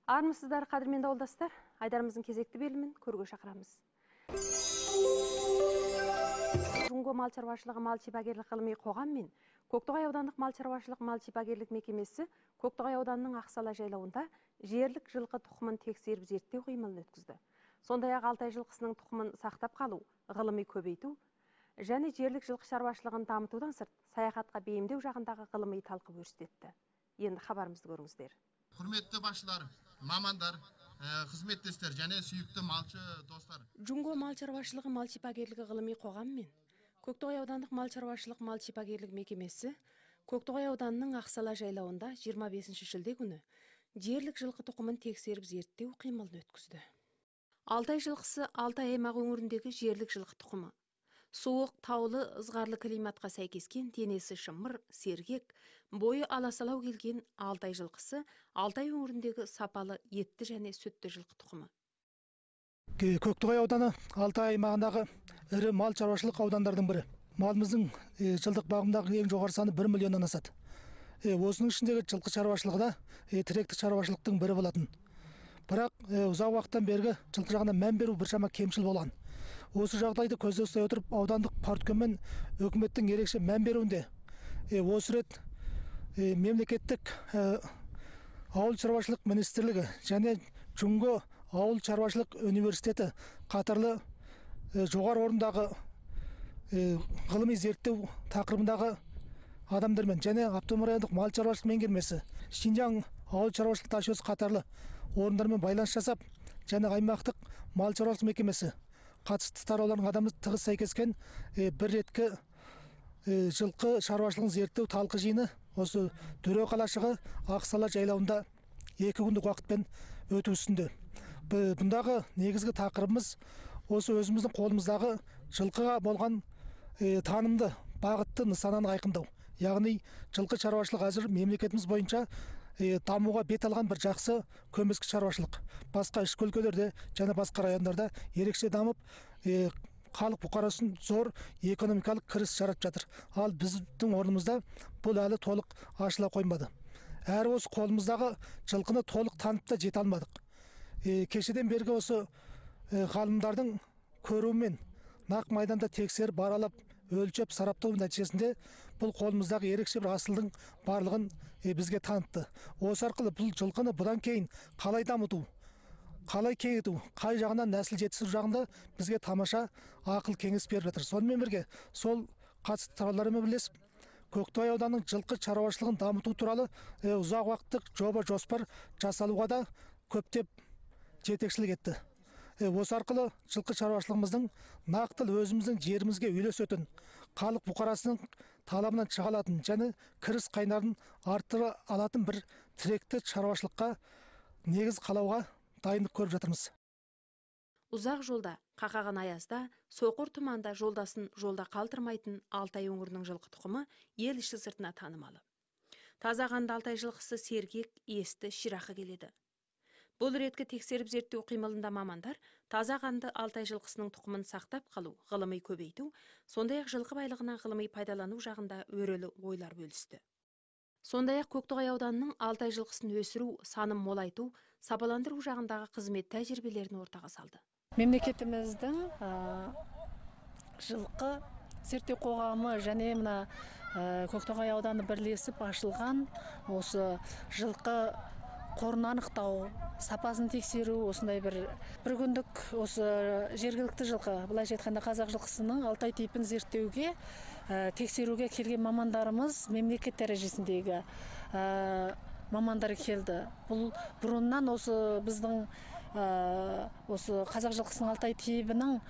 Армысыздар, қадірменді ауылдастар. Айдарымыздың кезекті бөлімін көруге шақырамыз. Жунго мал шаруашылығы мал шипагерлік ғылыми қоғам мен Көктоғай аудандық мал шаруашылық мал шипагерлік мекемесі Көктоғай ауданының Ақсала жайлауында жерлік жылқы тұқымын тексеріп зерттеу қимылын өткізді. Сондай-ақ Алтай жылқысының тұқымын сақтап қалу, ғылыми көбейту және жерлік жылқы шаруашылығын дамытудан сырт саяхатқа бейімдеу жағындағы ғылыми талқы өрістетті. Енді хабарымызды көріңіздер. Құрметті басшылар, мамандар, қызметтестер және сүйікті малшы достар. Жунго мал шаруашылығы мал шипагерлігі ғылыми қоғам мен Көктоғай аудандық мал шаруашылық мал шипагерлік мекемесі Көктоғай ауданының Ақсала жайлауында 25 шілде күні жерлік жылқы тұқымын тексеріп зерттеу қимылын өткізді. Алтай жылқысы Алтай аймақ өңіріндегі жерлік жылқы тұқымы. Суық, таулы, ызғарлы климатқа сәйкескен, денесі шымыр, сергек, бойы аласалау келген Алтай жылқысы Алтай өңіріндегі сапалы етті және сүтті жылқы тұқымы. Көктоғай ауданы Алтай аймағындағы ірі мал шаруашылық аудандардың бірі. Малымыздың жылдық бағымдағы ең жоғары саны 1 миллионнан асады. Осының ішіндегі жылқы шаруашылығы да тіректік шаруашылықтың бірі болатын. Бірақ ұзақ уақыттан бергі жылқы жағына мән беру біршама кемшіл болған. Осы жағдайды көзде ұстай отырып, аудандық партком мен үкіметтің ерекше мән беруінде осы рет мемлекеттік ауыл шаруашылық министрлігі және Жунго ауыл шаруашылық университеті қатарлы жоғары орындағы ғылыми зерттеу тақырыбындағы адамдармен және Автономия райондық мал шаруашылық меңгермесі, Шинжаң ауыл шаруашылық ташөз қатарлы орындармен байланыс жасап, және аймақтық мал шаруашылық мекемесі қатысты тараулардың адамы тығыз сәйкескен бір реткі жылқы шаруашылығын зерттеу талқы жиыны осы Төре қалашығы Ақсала жайлауында 2 күндік уақытпен өту үстінде. Бұндағы негізгі тақырыбымыз осы өзіміздің қолымыздағы жылқыға болған танымды, бағытты нысананы айқындау. Яғни жылқы шаруашылығы әзір мемлекетіміз бойынша дамуға бет алған бір жақсы көмескі шаруашылық. Басқа ішкі өлкелерде және басқа райондарда ерекше дамып, халық бұқарасын зор экономикалық кіріс жаратып жатыр. Ал біздің орнымызда бұл әлі толық ашыла қоймады. Әрі осы қолымыздағы жылқыны толық танып та жете алмадық. Кешеден бергі осы ғалымдардың көруімен нақ майданда тексеріп, баралап, өлчеп, сараптау нәтижесінде бұл қолымыздағы ерекше бір асылдың барлығын бізге танытты. Осы арқылы бұл жылқыны бұдан кейін қалай дамыту, қалай кеңейту, қай жағынан нәсіл жетістіру жағында бізге тамаша ақыл кеңес беріп жатыр. Сонымен бірге сол қатысты тараулармен бірлесіп, Көктоғай ауданының жылқы шаруашылығын дамыту туралы ұзақ уақыттық жоба жоспар жасалуға да көптеп жетекшілік етті. Осы арқылы жылқы шаруашылығымыздың нақтылы өзіміздің жерімізге үйлесетін, халық бұқарасының талабынан шыға алатын және кіріс қайнарын арттыра алатын бір тіректі шаруашылыққа негіз қалауға дайындық көріп жатырмыз. Ұзақ жолда, қақаған аязда, соқыр тұманда жолдасын жолда қалдырмайтын Алтай өңірінің жылқы тұқымы ел іші сыртына танымалы. Таза қанды Алтай жылқысы сергек, есті, ширақы келеді. Бұл реткі тексеріп зерттеу қимылында мамандар таза қанды Алтай жылқысының тұқымын сақтап қалу, ғылыми көбейту, сондай-ақ жылқы байлығына ғылыми пайдалану жағында өрелі ойлар бөлісті. Сондай-ақ Көктоғай ауданының Алтай жылқысын өсіру, санын молайту, сапаландыру жағындағы қызмет тәжірибелерін ортаға салды. Мемлекетіміздің жылқы зерттеу қоғамы және мына Көктоғай ауданы бірлесіп ашылған осы жылқы қорын анықтау, сапасын тексеру, осындай бір күндік осы жергілікті жылқы, былайша айтқанда қазақ жылқысының Алтай типін зерттеуге, тексеруге келген мамандарымыз мемлекет дәрежесіндегі мамандар келді. Бұл бұрыннан осы біздің осы қазақ жылқысының Алтай типінің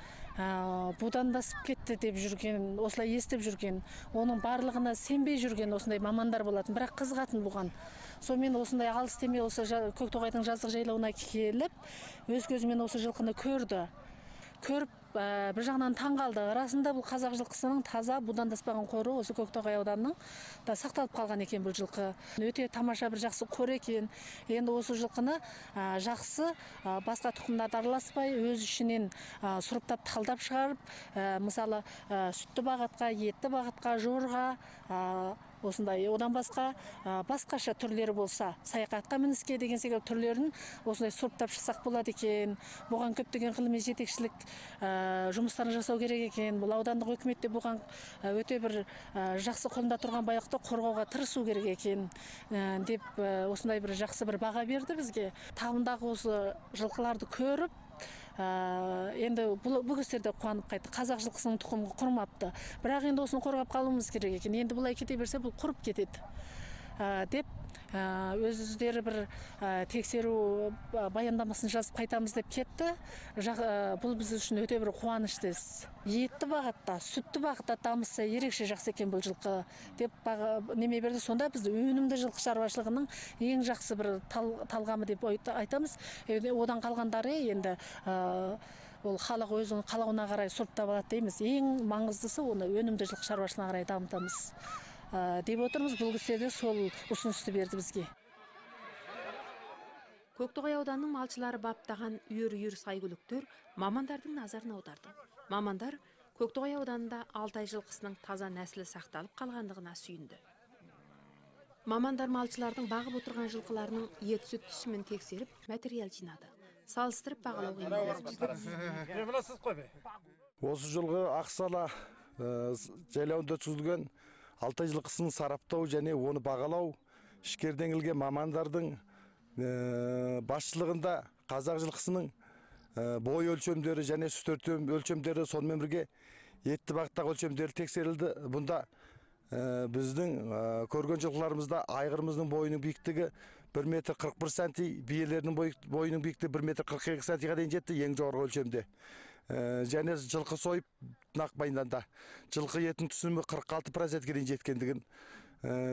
будандасып кетті деп жүрген, осылай естіп жүрген, оның барлығына сенбей жүрген осындай мамандар болатын, бірақ қызығатын бұған. Сонымен осындай алыс демей осы Көктоғайдың жазық жайлауына келіп, өз көзімен осы жылқыны көрді. Көріп, бір жағынан таңғалды. Расында бұл қазақ жылқысының таза будандаспаған қоры осы Көктоғай ауданының да сақталып қалған екен бұл жылқы. Өте тамаша бір жақсы қор екен. Енді осы жылқыны жақсы басқа тұқымдарды араласпай, өз ішінен сұрыптап талдап шығарып, мысалы сүтті бағытқа, етті бағытқа, жорға, осындай. Одан басқа басқаша түрлері болса, саяхатқа мініске деген секілді түрлерін осындай сұрыптап шықсақ болады екен. Бұған көптеген ғылыми жетекшілік жұмыстарын жасау керек екен. Бұл аудандық үкіметте бұған өте бір жақсы қолында тұрған байлықты қорғауға тырысу керек екен деп осындай бір жақсы бір баға берді бізге. Тауындағы осы жылқыларды көріп, енді бұл кісілер де қуанып қайтты. Қазақ жылқысының тұқымы құрмапты. Бірақ енді осыны қорғап қалуымыз керек екен. Енді бұлай кете берсе бұл құрып кетеді деп өздері бір тексеру баяндамасын жазып қайтамыз деп кетті. Бұл біз үшін өте бір қуанышты іс. Етті бағытта, сүтті бағытта дамыса ерекше жақсы екен бұл жылқы деп неме берді. Сонда біз өнімді жылқы шаруашылығының ең жақсы бір талғамы деп айтамыз. Одан қалғандары енді ол халық өзінің қалауына қарай сұрыптап алады дейміз. Ең маңыздысы оны өнімді жылқы шаруашылығына қарай дамытамыз деп отырмыз. Бұл кісілер де сол ұсынысты берді бізге. Көктоғай ауданының малшылары баптаған үйір-үйір сайгүліктер мамандардың назарын аударды. Мамандар Көктоғай ауданында Алтай жылқысының таза нәсілі сақталып қалғандығына сүйінді. Мамандар малшылардың бағып отырған жылқыларының ет-сүт түсімін тексеріп, материал жинады. Салыстырып бағалауға еңбек. Осы жылғы Ақсала жайлауында өткізілген Алтай жылқысының сараптау және оны бағалау ішкерден келген мамандардың басшылығында қазақ жылқысының бой өлшемдері және сүт өлшемдері сонымен бірге етті бағыттағы өлшемдері тексерілді. Бұнда біздің көрген жылқыларымызда айғырымыздың бойының биіктігі 1 метр 41 сантий, биелерінің бойының биіктігі 1 метр 42 сантиға дейін жетті, ең жоғарғы өлшемде. Және жылқы сойып Нақмайданда жылқы етінің түсімі 46%-ге дейін жеткендігін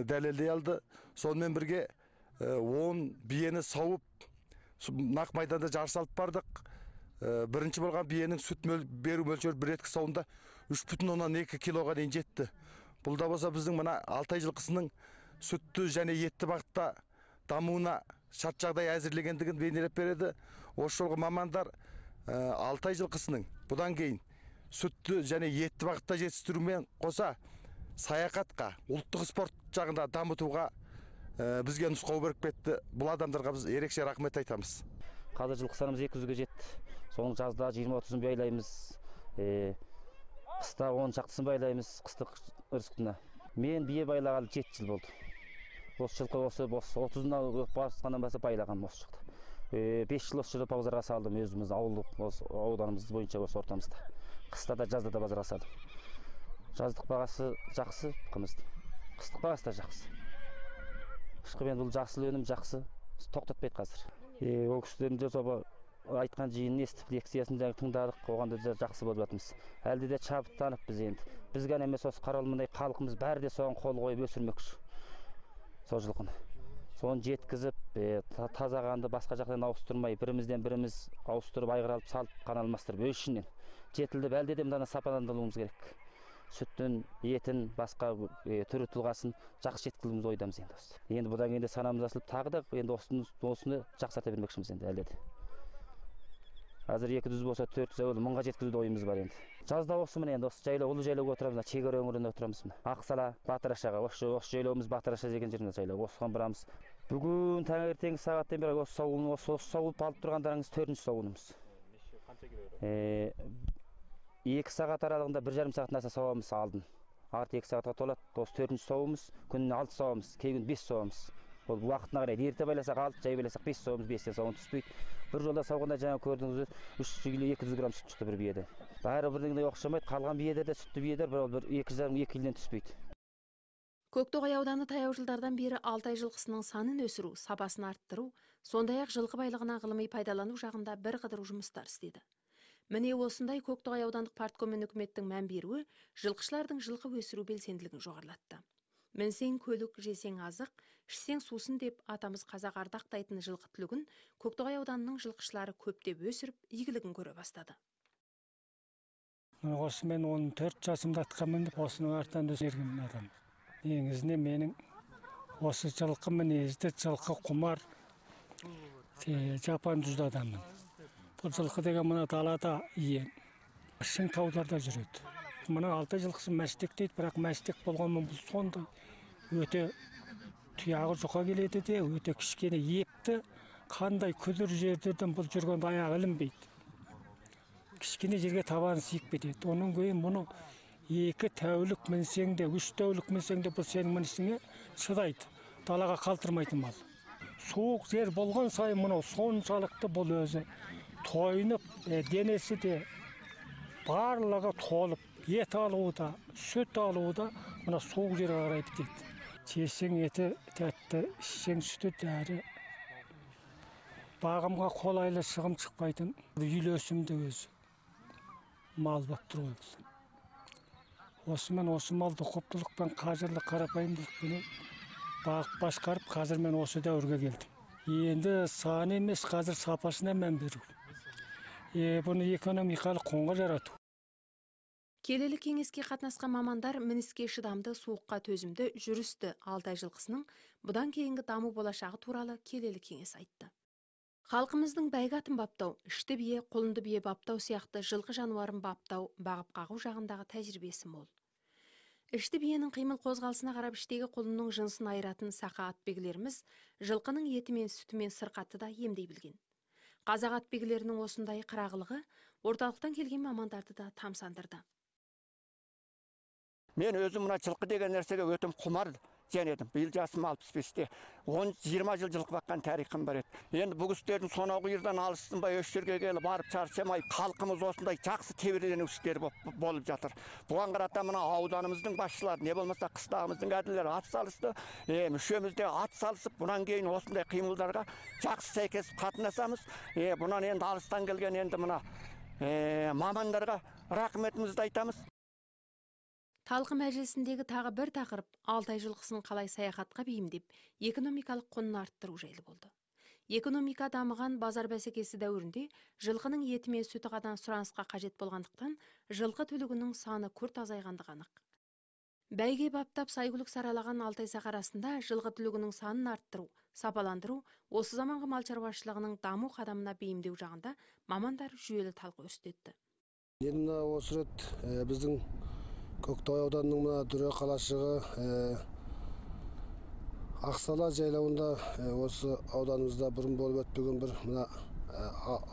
дәлелдей алды. Сонымен бірге 10 биені сауып Нақмайданда жарыс алып бардық. Бірінші болған биенің сүт беру мөлшері бір реткі сауында 3,2 килоға дейін жетті. Бұл да болса біздің мына Алтай жылқысының сүтті және етті бағытта дамуына шарт жағдай әзірлегендігін бейнелеп береді. Осы жолғы мамандар Алтай жылқысының бұдан кейін сүтті және етті бағытта жетістірумен қоса саяхатқа, ұлттық спорт жағында дамытуға бізге нұсқау беріп кетті. Бұл адамдарға біз ерекше рахмет айтамыз. Қазір жылқы санымыз 200-ге жетті. Соның жазда 20-30-ын байлаймыз. Қыста 10 шақтысын байлаймыз, қыстық ырысқына. Мен бие байлағалы 7 жыл болды. Осы жылқы осы 30-ына басқаннан баса байлаған осы жылқы. 5 жыл осы жылы базарға салдым, өзіміз ауданымыз бойынша осы ортамызда. Қыста да жазда да базарға салдым. Жаздық бағасы жақсы қымыздың. Қыстық бағасы да жақсы. Шықпен бұл жақсы өнім жақсы, тоқтатпайды қазір. Ол кісілердің жоба айтқан жиынын естіп, лекциясын тыңдадық, оғанда да жақсы болып жатырмыз. Әлде де шабыттанып біз енді. Біз ғана емес осы Қарауылмындай халқымыз бәрі де соған қол қойып өсірмекші. Сол жылқыны. Соны жеткізіп, таза қанды басқа жақтан ауыстырмай, бірімізден біріміз ауыстырып, айғыр алып, салып, қан алмастырып, өз ішінен жетілдіп, әлде де мынаны сапаландыруымыз керек. Сүттін, етін, басқа түрі тұлғасын жақсы жеткізуіміз ойдамыз енді. Енді бұдан енді санамыз асылып, тағы да енді осыны жақсарта бермекшіміз енді әлде де. Қазір 200 болса 400 1000-ға жеткізуді ойымыз бар енді. Жазда осы міне енді осы жайлау, ұлы жайлауға отырамыз, шекара өңірінде отырамыз мына. Ақсала, Батырашаға, осы жайлауымыз Батыраша деген жерінде жайлау. Осыған барамыз. Бүгін таңертеңгі сағаттан бері осы сауылып алып тұрғандарыңыз 4-ші сауынымыз. 2 сағат аралығында 1,5 сағаттан аса сауамыз алдын. Арты 2 сағатқа толады. Осы 4-ші сауымыз, күніне 6 сауамыз, кей күн 5 сауамыз. Ол уақытына қарай ерте байласақ 6, жай байласақ 5 сауамыз, 5-тен сауын түспейді. Бір жолда сауғанда жаңа көрдіңіз 3 кило 200 грамм сүт шықты бір биеден. Бәрі бірдеңдей оқшамайды, қалған биелер де сүтті биелер бір 2,5-2 килоден түспейді. Көктоғай ауданы таяу жылдардан бері Алтай жылқысының санын өсіру, сапасын арттыру, сондай-ақ жылқы байлығына ғылыми пайдалану жағында бір қыдыру жұмыстар істеді. Міне осындай Көктоғай аудандық парткоммен үкіметтің мән беруі жылқышылардың жылқы өсіру белсенділігін жоғарылатты. Мінсең көлік, жесең азық, ішсең сусын деп атамыз қазақ ардақтайтын жылқы түлігін Көктоғай ауданының жылқышылары көптеп өсіріп, игілігін көре бастады. Осы мен 14 жасымда атқа мініп, осының артынан өсірген адам. Негізінен менің осы жылқы мінезді, жылқы құмар, жапан жүзді адаммын. Бұл жылқы деген мына далада иен, шың тауларда жүреді. Мына Алтай жылқысы мәстек дейді, бірақ мәстек болғанмен бұл сондай өте тұяғы жұқа келеді де, өте кішкене епті, қандай күдір жерден бұл жүргенде аяғы ілінбейді. Кішкене жерге табаны сиіп кетеді. Оның кейін мұны 2 тәулік мінсең де, 3 тәулік мінсең де бұл сенің мінісіңе шыдайды. Далаға қалтырмайтын мал. Суық жер болған сайын мұнау соншалықты бұл өзі тойынып, денесі де барлығы толып, ет алуы да, сүт алуы да мына суық жерге қарай бітеді. Жесең еті тәтті, ішсең сүті дәрі. Бағымға қолайлы шығым шықпайтын үйлесімді өзі мал болып тұр ғой. Осымен осы малды құптылықпен, қажырлы қарапайымдылықпен бағып басқарып, қазір мен осы дәуірге келдім. Енді саны емес, қазір сапасына мән беру. Бұны экономикалық құнға жарату. Келелі кеңеске қатынасқан мамандар мініске шыдамды, суыққа төзімді, жүрісті Алтай жылқысының бұдан кейінгі даму болашағы туралы келелі кеңес айтты. Халқымыздың бәйге атын баптау, ішті бие, құлынды бие баптау сияқты жылқы жануарын баптау, бағып қағу жағындағы тәжірибесі мол. Ішті биенің қимыл қозғалысына қарап іштегі құлынның жынсын айыратын сақа атбегілеріміз жылқының еті мен сүті мен сырқатты да емдей білген. Қазақ атбегілерінің осындай қырағылығы орталықтан келген мамандарды да тамсандырды. Мен өзім мына жылқы деген нәрсеге өтім құмар жан едім. Биыл жасым 65-те. 10-20 жыл жылқы баққан тарихым бар еді. Енді бұл кісілердің сонау қиырдан алыстынбай осы жерге келіп барып шаршамай, халқымыз осындай жақсы тебіренушілер болып жатыр. Бұған қарата мына ауданымыздың басшылары, не болмаса қыстағымыздың әділері ат салысты, мүшемізде ат салысып, бұнан кейін осындай қимылдарға жақсы сәйкес қатынасамыз. Бұнан енді алыстан келген енді мына мамандарға рахметімізді айтамыз. Талқы мәжілісіндегі тағы бір тақырып Алтай жылқысын қалай саяхатқа бейімдеп, экономикалық құнын арттыру жайлы болды. Экономика дамыған базар бәсекесі дәуірінде жылқының еті мен сүті ғана сұранысқа қажет болғандықтан, жылқы түлігінің саны күрт азайғандығы анық. Бәйге баптап сайгүлік саралаған Алтай сахарасында жылқы түлігінің санын арттыру, сапаландыру, осы заманғы мал шаруашылығының даму қадамына бейімдеу жағында мамандар жүйелі талқы өрістетті. Енді осы рет біздің Көктоғай ауданының мына Дүре қалашығы Ақсала жайлауында осы ауданымызда бұрын болып өтпеген бір мына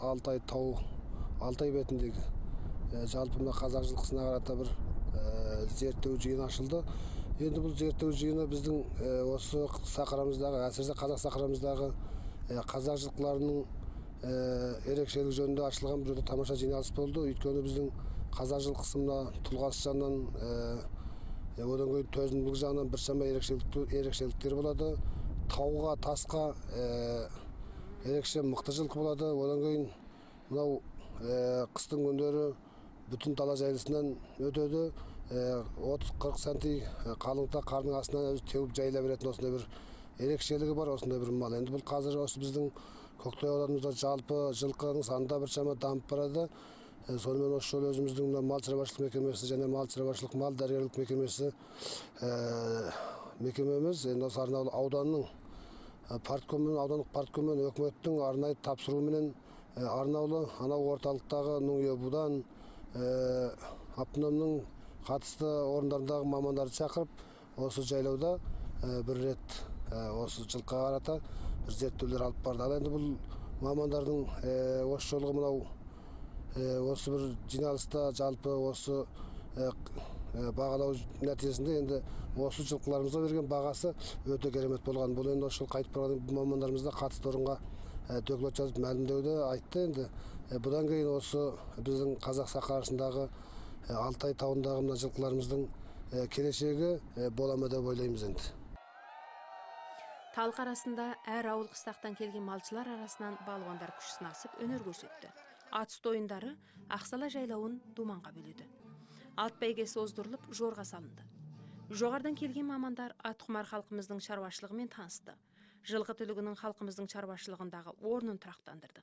Алтай тау, Алтай бетіндегі жалпы мына қазақ жылқысына қарата бір зерттеу жиыны ашылды. Енді бұл зерттеу жиыны біздің осы сахарамыздағы, әсіресе қазақ сахарамыздағы қазақ жылқыларының ерекшелігі жөнінде ашылған бір тамаша жиналыс болды. Өйткені біздің қазақ жылқысы мына тұлғасы жағынан, одан кейін төзімділік жағынан біршама ерекшеліктер болады. Тауға, тасқа ерекше мықты жылқы болады. Одан кейін мынау қыстың күндері бүтін дала жайылысынан өтеді. 30-40 санти қалыңдықта қардың астынан теуіп жайыла беретін осындай бір ерекшелігі бар, осындай бір мал. Енді бұл қазір осы біздің Көктоғай ауданымызда жалпы жылқының саны баршама дамып барады. Сонымен осы жолы өзіміздің мал шаруашылық мекемесі және мал шаруашылық мал дәрігерлік мекемесі мекемеміз енді осы арнаулы ауданның аудандық парткоммен өкіметтің арнайы тапсыруымен арнаулы анау орталықтағы Ноңебудан автономның қатысты орындарындағы мамандарды шақырып осы жайлауда бір рет осы жылқыға қарата бір зерттеулер алып барды. Ал енді бұл мамандардың осы жолғы мынау осы бір жиналыста жалпы осы бағалау нәтижесінде енді осы жылқыларымызға берген бағасы өте керемет болған. Бұл енді осы жыл қайтып барған мамандарымыз да қатысты орынға доклад жазып мәлімдеуді айтты. Енді бұдан кейін осы біздің қазақ сахарасындағы Алтай тауындағы мына жылқыларымыздың келешегі бола ма деп ойлаймыз енді. Талқы арасында әр ауыл қыстақтан келген малшылар арасынан балуандар күш сынасып өнер көрсетті. Атыс ойындары Ақсала жайлауын думанға бөледі. Ат бәйгесі оздырылып, жорға салынды. Жоғардан келген мамандар атқұмар халқымыздың шаруашылығымен танысты. Жылқы түлігінің халқымыздың шаруашылығындағы орнын тұрақтандырды.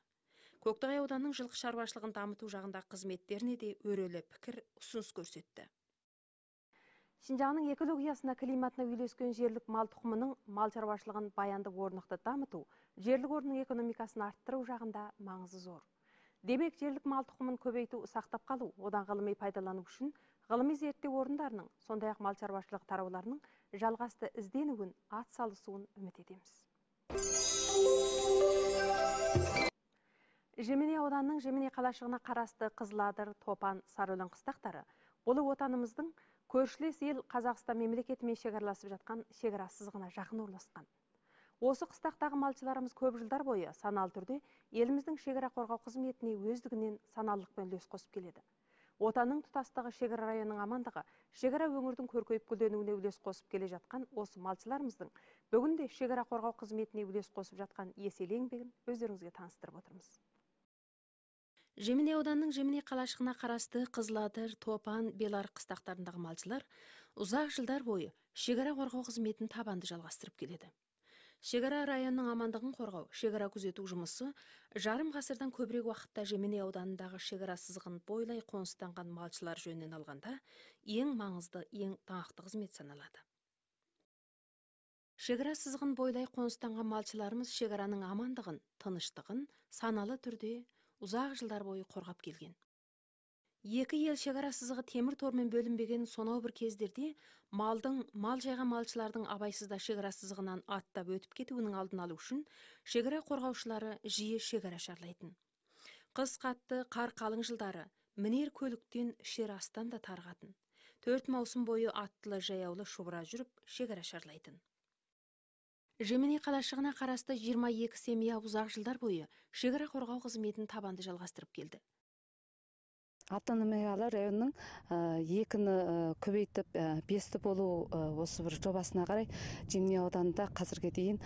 Көктоғай ауданының жылқы шаруашылығын дамыту жағында қызметтеріне де өрелі пікір, ұсыныс көрсетті. Шинжаңның экологиясына, климатына үйлескен жерлік мал тұқымының мал шаруашылығын баянды орнықты дамыту, жерлік орнының экономикасын арттыру жағында маңызы зор. Демек, жерлік мал тұқымын көбейту, сақтап қалу, одан ғылыми пайдалану үшін ғылыми зерттеу орындарының, сондай-ақ мал шаруашылығы тарауларының жалғасты ізденуін, ат салысуын үміт етеміз. Жеменей ауданының Жеменей қалашығына қарасты Қызыладыр, Топан, Сарыөлең қыстақтары бұл отанымыздың көршілес ел Қазақстан мемлекетімен шекараласып жатқан шекара сызығына жақын орналасқан. Осы қыстақтағы малшыларымыз көп жылдар бойы саналы түрде еліміздің шекара қорғау қызметіне өздігінен саналылықпен үлес қосып келеді. Отанның тұтастығы, шекара районының амандығы, шекара өңірдің көркейіп гүлденуіне үлес қосып келе жатқан осы малшыларымыздың бүгінде шекара қорғау қызметіне үлес қосып жатқан еселі еңбегін өздеріңізге таныстырып отырмыз. Жеменей ауданының Жеменей қалашығына қарасты Қызыладыр, Топан, Беларық қыстақтарындағы малшылар ұзақ жылдар бойы шекара қорғау қызметін табанды жалғастырып келеді. Шекара районының амандығын қорғау, шекара күзету жұмысы жарым ғасырдан көбірек уақытта Жеменей ауданындағы шекара сызығын бойлай қоныстанған малшылар жөнінен алғанда ең маңызды, ең даңқты қызмет саналады. Шекара сызығын бойлай қоныстанған малшыларымыз шекараның амандығын, тыныштығын саналы түрде ұзақ жылдар бойы қорғап келген. Екі ел шекара сызығы темір тормен бөлінбеген сонау бір кездерде мал жайған малшылардың абайсызда шекара сызығынан аттап өтіп кетуінің алдын алу үшін шекара қорғаушылары жиі шекара шарлайтын. Қыс қатты, қар қалың жылдары мінер көліктен шер астан да тарғатын. 4 маусым бойы аттылы жаяулы шұбыра жүріп шекара шарлайтын. Жеменей қалашығына қарасты 22 семья ұзақ жылдар бойы шекара қорғау қызметін табанды жалғастырып келді. Автономиялы районның екіні көбейтіп, бесті болу осы бір жобасына қарай Жеменей ауданында қазірге дейін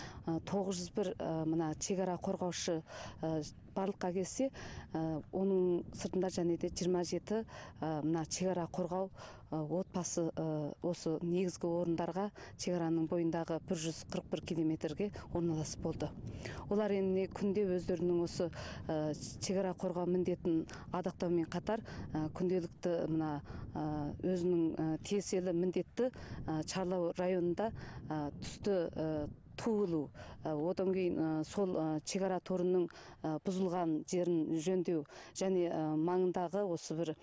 901 мына шекара қорғаушы барлыққа келсе, оның сыртында және де 27 мына шекара қорғау отбасы осы негізгі орындарға шекараның бойындағы 141 километрге орналасып болды. Олар енді күнде өздерінің осы шекара қорғау міндетін адақтаумен қатар күнделікті мына өзінің тиесілі міндетті Чарлау районында түсті туылу, одан кейін сол шекара торының бұзылған жерін жөндеу және маңындағы осы бір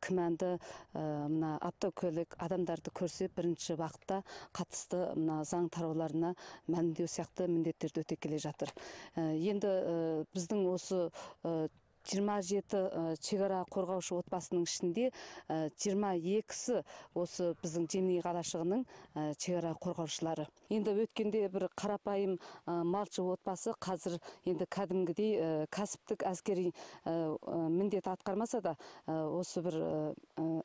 күмәнді мына автокөлік адамдарды көрсе бірінші вақытта қатысты мына заң тарауларына мәлімдеу сияқты міндеттерді өте келе жатыр. Енді біздің осы 27 шекара қорғаушы отбасының ішінде 22-сі осы біздің Жеменей қалашығының шекара қорғаушылары. Енді өткенде бір қарапайым малшы отбасы қазір енді кәдімгідей кәсіптік әскери міндет атқармаса да осы бір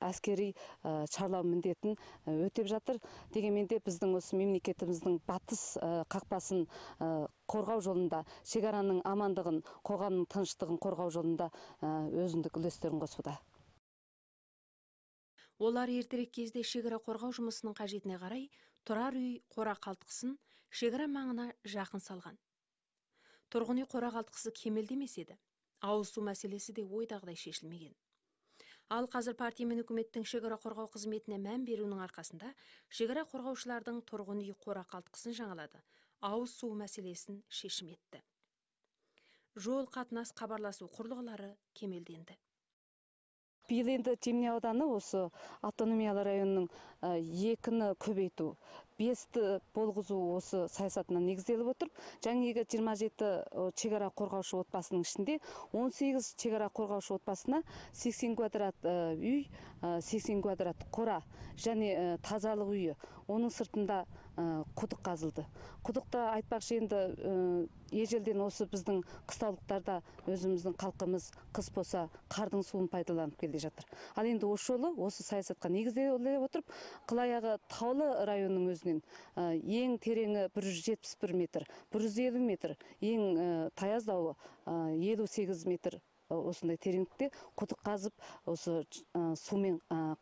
әскери шарлау міндетін өтеп жатыр. Дегенмен де біздің осы мемлекетіміздің батыс қақпасын қорғау жолында, шекараның амандығын, қоғамның тыныштығын қорғау жолында өзіндік үлестерін қосуда. Олар ертерек кезде шекара қорғау жұмысының қажетіне қарай тұрар үй қора қалтқысын шекара маңына жақын салған. Тұрғын үй қора қалтқысы кемелдемес еді. Ауыз су мәселесі де ойдағыдай шешілмеген. Ал қазір партия мен үкіметтің шекара қорғау қызметіне мән беруінің арқасында шекара қорғаушылардың тұрғын үй қора қалтқысын жаңалады. Ауыз су мәселесін шешім етті. Жол қатынас хабарласу құрылғылары кемелденді. Биыл енді Жеменей ауданы осы автономиялы районның екіні көбейту, 5-ті болғызу осы саясатына негізделіп отыр. Жаңағы 27 шекара қорғаушы отбасының ішінде 18 шекара қорғаушы отбасына 80 квадрат үй, 80 квадрат қора және тазалық үйі. Оның сыртында құдық қазылды. Құдықта айтпақшы енді ежелден осы біздің қыстаулықтарда өзіміздің халқымыз қыс болса қардың суын пайдаланып келе жатыр. Ал енді осы жолы осы саясатқа негізделе отырып, қылаяғы таулы районның өзінен ең тереңі 171 метр, 150 метр, ең таяздауы 58 метр осындай тереңдікте құдық қазып осы сумен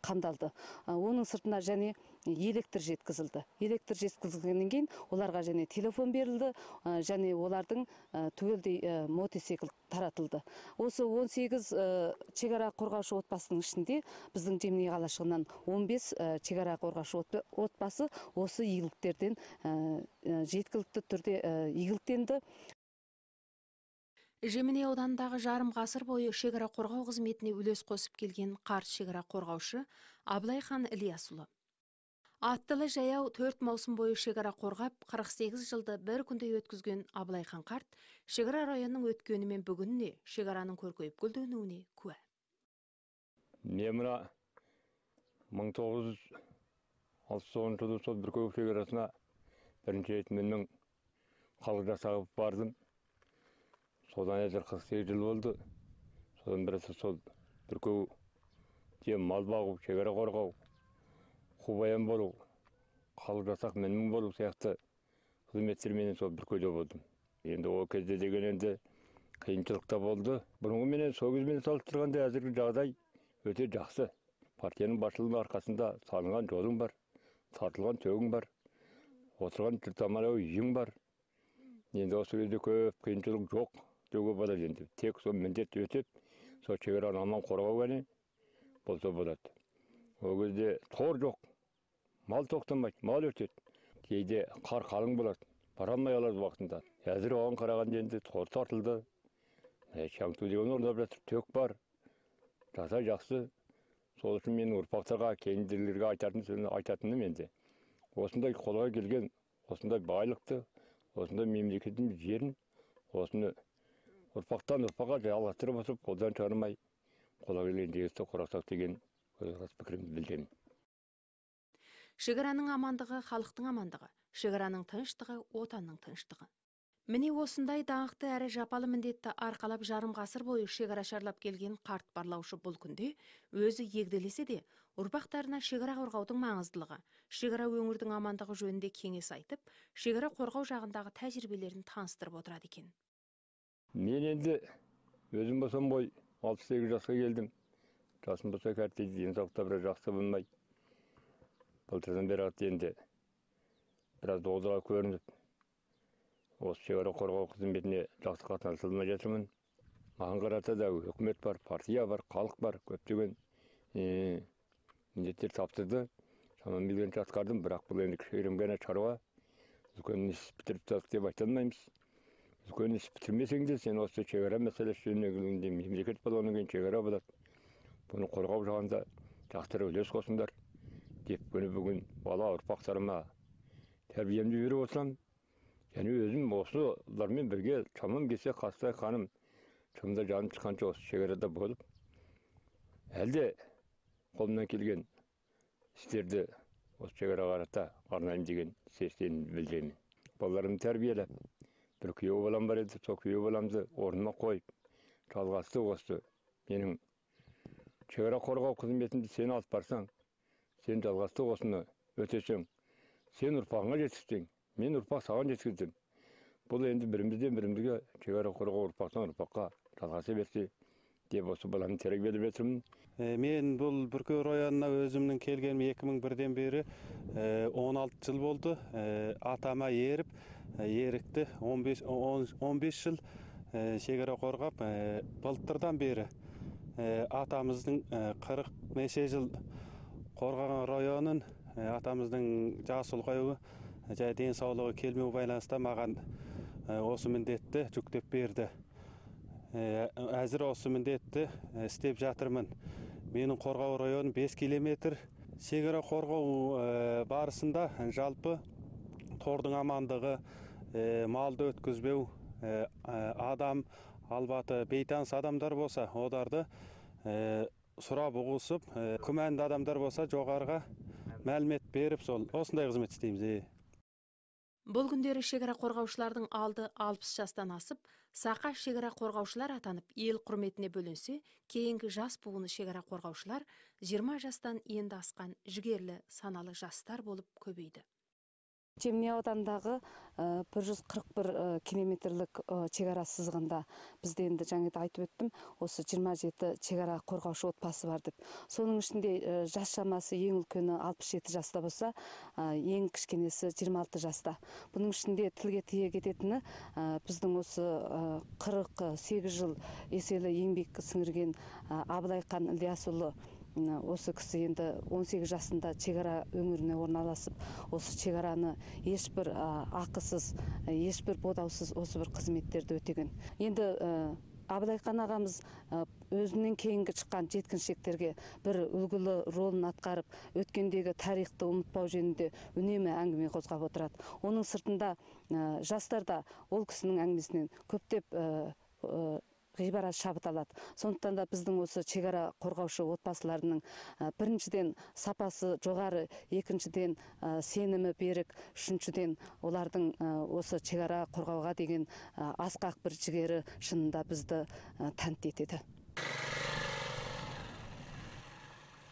қамдалды. Оның сыртына және электр жеткізілді. Электр жеткізілгеннен кейін оларға және телефон берілді, және олардың түгелдей мотоцикл таратылды. Осы 18 шекара қорғаушы отбасының ішінде біздің Жеменей қалашығынан 15 шекара қорғаушы отбасы осы игіліктерден жеткілікті түрде игіліктенді. Жеменей ауданындағы жарым ғасыр бойы шекара қорғау қызметіне үлес қосып келген қарт шекара қорғаушы Абылайхан Ілиясұлы. Аттылы жаяу 4 маусым бойы шекара қорғап, 48 жылды бір күнде өткізген Абылайхан қарт, шекара районының өткені мен бүгініне, шекараның көркейіп гүлденуіне куә. Мен мына 1969 жылы сол Бүркөк шекарасына бірінші рет менің халық жасағып бардым. Содан әзір 48 жыл болды. Содан бірісі сол Бүркөк мал бағу, шекара қорғау, қубаян болу, халық жасақ менің болу сияқты қызметтерменен сол Бүркөкте болдым. Енді ол кезде деген енді қиыншылықта болды. Бұрынғы менен сол кезмен салыстырғанда әзіргі жағдай өте жақсы. Партияның басшылығының арқасында салынған жолың бар, тартылған төгің бар, отырған тұртамалы үйің бар. Енді осы кезде көп қиыншылық жоқ деуге болады енді. Тек сол міндет өтеп, сол шекараны аман қорғау ғана болса болады. Ол кезде тор жоқ, мал тоқтамайды, мал өтеді. Кейде қар қалың болады, бара алмай алады уақытында. Әзір оған қарағанда енді тор тартылды. Шаңту деген орнап жатыр, тök бар. Жаса жақсы. Сол үшін мен ұрпақтарға, кейінділерге айтатыным енді. Осындай қолға келген, осындай байлықты, осындай мемлекеттің жерін, осыны ұрпақтан ұрпаққа жалғастырып отырып, қолдан шығармай, қолға келген жеңісті құрасақ деген пікірімді білдіремін. Шекараның амандығы халықтың амандығы, шекараның тыныштығы отанның тыныштығы. Міне осындай даңқты әрі жапалы міндетті арқалап жарым ғасыр бойы шекара шарлап келген қарт барлаушы бұл күнде өзі егделесе де, ұрпақтарына шекара қорғаудың маңыздылығы, шекара өңірдің амандығы жөнінде кеңес айтып, шекара қорғау жағындағы тәжірибелерін таныстырып отырады екен. Мен енді өзім болсам 68 жасқа келдім. Жасым болса кәртейді, денсаулықта бір жақсы болмай. Былтырдан бері енді біраз доғдыға көрініп, осы шекара қорғау қызметіне жақсы қатынаса алмай жатырмын. Маған қарата да үкімет бар, партия бар, халық бар, көптеген міндеттер тапсырды. Шамам келгенше атқардым, бірақ бұл енді кішігірім ғана шаруа. Үлкен іс бітіріп тастадық деп айта алмаймыз. Үлкен іс бітірмесең де, сен осы шекара мәселесі жөніне келгенде мемлекет болғаннан кейін шекара болады. Бұны қорғау жағында жастар үлес қосыңдар деп бүгін бала ұрпақтарыма тәрбиемді беріп отырсам, және өзім осылармен бірге шамам келсе қастай қаным, шамда жаным шыққанша осы шекарада болып, әлде қолымнан келген істерді осы шекараға қарата арнайым деген сертенімді білдіремін. Балаларымды тәрбиелеп, бір күйеу балам бар еді, сол күйеу баламды орныма қойып, жалғасты осы менің шекара қорғау қызметінде сен алып барсаң, сен жалғасты осыны өтесең, сен ұрпағыңа жеткізсең, мен ұрпақ саған жеткіздім. Бұл енді бірімізден бірімізге шекара қорғау ұрпақтан ұрпаққа жалғаса берсе деп осы баланы тәрбиелеп жатырмын. Мен бұл Бүркөк районына өзімнің келгенім 2001-ден бері 16 жыл болды. Атама еріп, ерікті 15 жыл шекара қорғап, былтырдан бері атамыздың 40 неше жыл қорғаған районын, атамыздың жасы ұлғаюы, денсаулығы келмеу байланысты маған осы міндетті жүктеп берді. Әзір осы міндетті істеп жатырмын. Менің қорғау районым 5 километр. Шекара қорғау барысында жалпы тордың амандығы, малды өткізбеу, адам албаты бейтаныс адамдар болса, оларды сұрап ұғысып, күмәнді адамдар болса, жоғарыға мәлімет беріп, осындай қызмет істейміз. Бұл күндері шекара қорғаушылардың алды 60 жастан асып, сақа шекара қорғаушылар атанып, ел құрметіне бөленсе, кейінгі жас буыны шекара қорғаушылар 20 жастан енді асқан жігерлі, саналы жастар болып көбейді. Жемне аудандағы 141 километрлік шекара сызығында бізде енді жаңа айтып өттім, осы 27 шекара қорғаушы отбасы бар деп. Соның ішінде жас шамасы ең үлкені 67 жаста болса, ең кішкенесі 26 жаста. Бұның ішінде тілге тиек ететіні біздің осы 48 жыл еселі еңбек сіңірген Абылайхан Ілиясұлы, осы кісі енді 18 жасында шекара өңіріне орналасып, осы шекараны ешбір ақысыз, ешбір бодаусыз осы бір қызметтерді өтеген. Енді Абылайхан ағамыз өзінен кейінгі шыққан жеткіншектерге бір үлгілі ролын атқарып, өткендегі тарихты ұмытпау жөнінде үнемі әңгіме қозғап отырады. Оның сыртында жастар да ол кісінің әңгімесінен көптеп ғибарат шабыт алады. Сондықтан да біздің осы шекара қорғаушы отбасыларының біріншіден сапасы жоғары, екіншіден сенімі берік, үшіншіден олардың осы шекара қорғауға деген асқақ бір жігері шынында бізді тәнті етеді.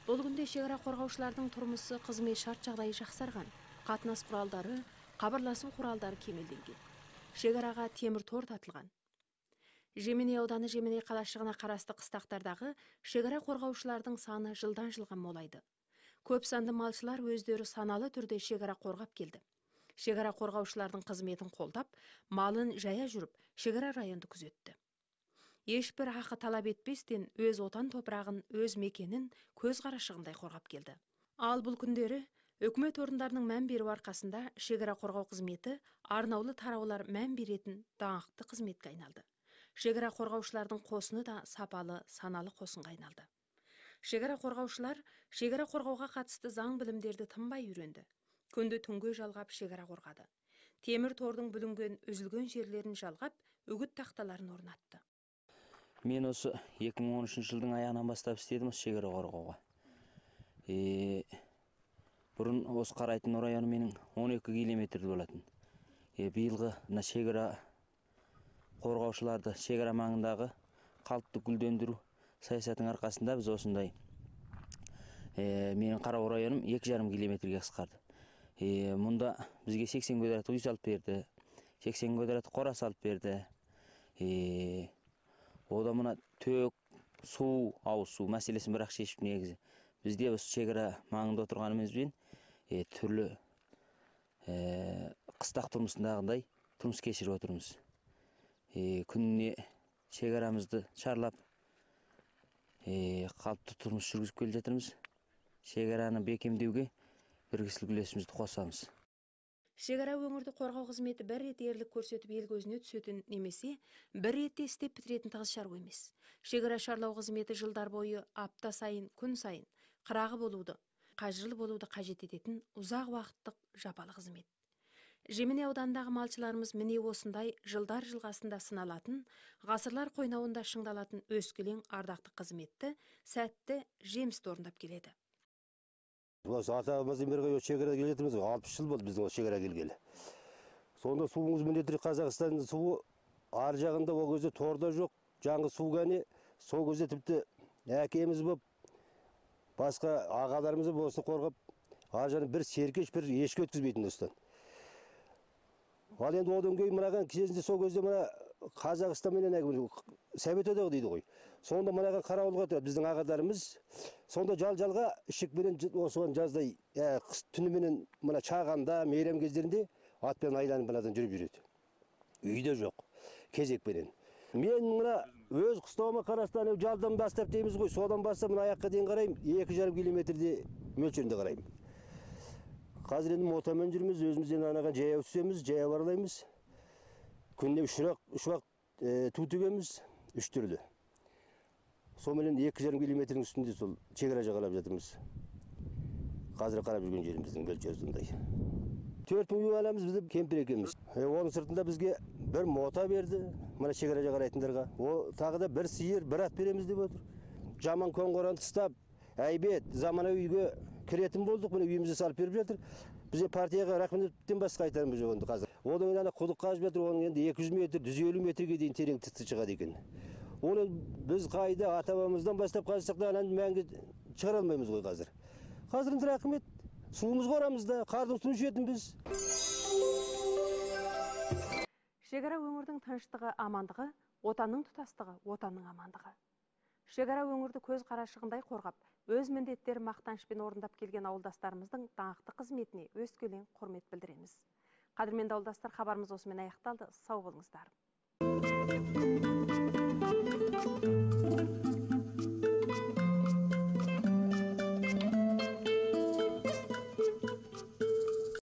Бұл күнде шекара қорғаушылардың тұрмысы, қызмет шарт жағдайы жақсарған, қатынас құралдары, хабарласу құралдары кемелденген. Шекараға темір тор тартылған. Жеменей ауданы Жеменей қалашығына қарасты қыстақтардағы шекара қорғаушылардың саны жылдан жылға молайды. Көп санды малшылар өздері саналы түрде шекара қорғап келді. Шекара қорғаушылардың қызметін қолдап, малын жая жүріп, шекара районды күзетті. Ешбір ақы талап етпестен өз отан топырағын, өз мекенін көз қарашығындай қорғап келді. Ал бұл күндері үкімет орындарының мән беру арқасында шекара қорғау қызметі арнаулы тараулар мән беретін даңқты қызметке айналды. Шекара қорғаушылардың қосыны да сапалы, саналы қосынға айналды. Шекара қорғаушылар шекара қорғауға қатысты заң білімдерді тынбай үйренді. Күнді түнге жалғап шекара қорғады. Темір тордың бүлінген, үзілген жерлерін жалғап, үгіт тақталарын орнатты. Мен осы 2013 жылдың аяғынан бастап істедім шекара қорғауға. Бұрын осы қарайтын районы менің 12 километрді болатын. Биылғы шекара қорғаушыларды шекара маңындағы қалыпты гүлдендіру саясатының арқасында біз осындай менің қарау районым 2,5 километрге қысқарды. Мұнда бізге 80 квадрат үй салып берді, 80 квадрат қора салып берді. Ода мұна төк, су, ауыз су мәселесін бірақ шешіп негізі. Бізде осы шекара маңында отырғанымызбен түрлі қыстақ тұрмысындағындай тұрмыс кешіріп отырмыз. Күніне шекарамызды шарлап, қалыпты тұрмыс жүргізіп келе жатырмыз. Шекараны бекемдеуге бір кісілік үлесімізді қосамыз. Шекара өңірді қорғау қызметі бір рет ерлік көрсетіп ел көзіне түсетін немесе бір ретте істеп бітіретін тығыз шаруа емес. Шекара шарлау қызметі жылдар бойы апта сайын, күн сайын қырағы болуды, қажырлы болуды қажет ететін ұзақ уақыттық жапалы қызмет. Жеменей аудандағы малшыларымыз міне осындай жылдар жылғасында сыналатын, ғасырлар қойнауында шыңдалатын өскелең ардақты қызметті сәтті жемісті орындап келеді. Осы ата-бабамыздан бері шекара келе жатырмыз, 60 жыл болды біздің шекара келгелі. Сонда суымыз міндетті Қазақстан суы ар жағында ол кезде торда жоқ, жаңғы су кәне, сол кезде тіпті әкеміз болып, басқа ағаларымыз болсын қорғап, ар жағын бір серкеш, бір ешкі өткізбейтін осыдан. Ал енді одан кейін мынаған кезінде сол кезде мына Қазақстан менен Совет одағы дейді ғой. Сонда мынаған қарауылға тұрады біздің ағаларымыз. Сонда жал-жалға ішікпенен осыған жаздай түніменен мына чағанда, мейрам кездерінде атпен айланып мынадан жүріп жүреді. Үйде жоқ, кезекпенен. Мен мына өз қыстауыма қарастан жалдан бастап дейміз ғой, содан бастап мына аяққа дейін қараймын, 2,5 километрде мөлшерінде қараймын. Қазір енді мотамен жүрміз, өзімізден анаған жаяу түсеміз, жаяу аралаймыз. Күнде үш уақыт ту тігеміз, 3 түрлі. Сонымен 2,5 километрдің үстінде сол шекара жағалап жатырмыз. Қазір қарап жүрген жеріміздің мөлшері сондай. 4 үй аламыз бізді кемпір екенбіз. Оның сыртында бізге бір мота берді, мына шекара жағалайтындарға. О тағы да бір сиыр, бір ат береміз деп отыр. Жаман қоңғораны тастап, әйбет, заманауи үйге кіретін болдық, міне үйімізді салып беріп жатыр. Бізде партияға рахметтен басқа айтарымыз жоқ енді қазір. Одан кейін құдық қазып жатыр, оның енді 200 метр, 150 метрге дейін терең тісті шығады екен. Оны біз қайда ата-бабамыздан бастап қазсақ та мәңгі шығара алмаймыз ғой қазір. Қазір енді рахмет, суымыз қорамызда, қардың суын ішетінбіз. Шекара өңірдің тыныштығы, амандығы, отанның тұтастығы, отанның амандығы. Шекара өңірді көз қарашығындай қорғап, өз міндеттері мақтанышпен орындап келген ауылдастарымыздың даңқты қызметіне өскелең құрмет білдіреміз. Қадірменді ауылдастар, хабарымыз осымен аяқталды. Сау болыңыздар.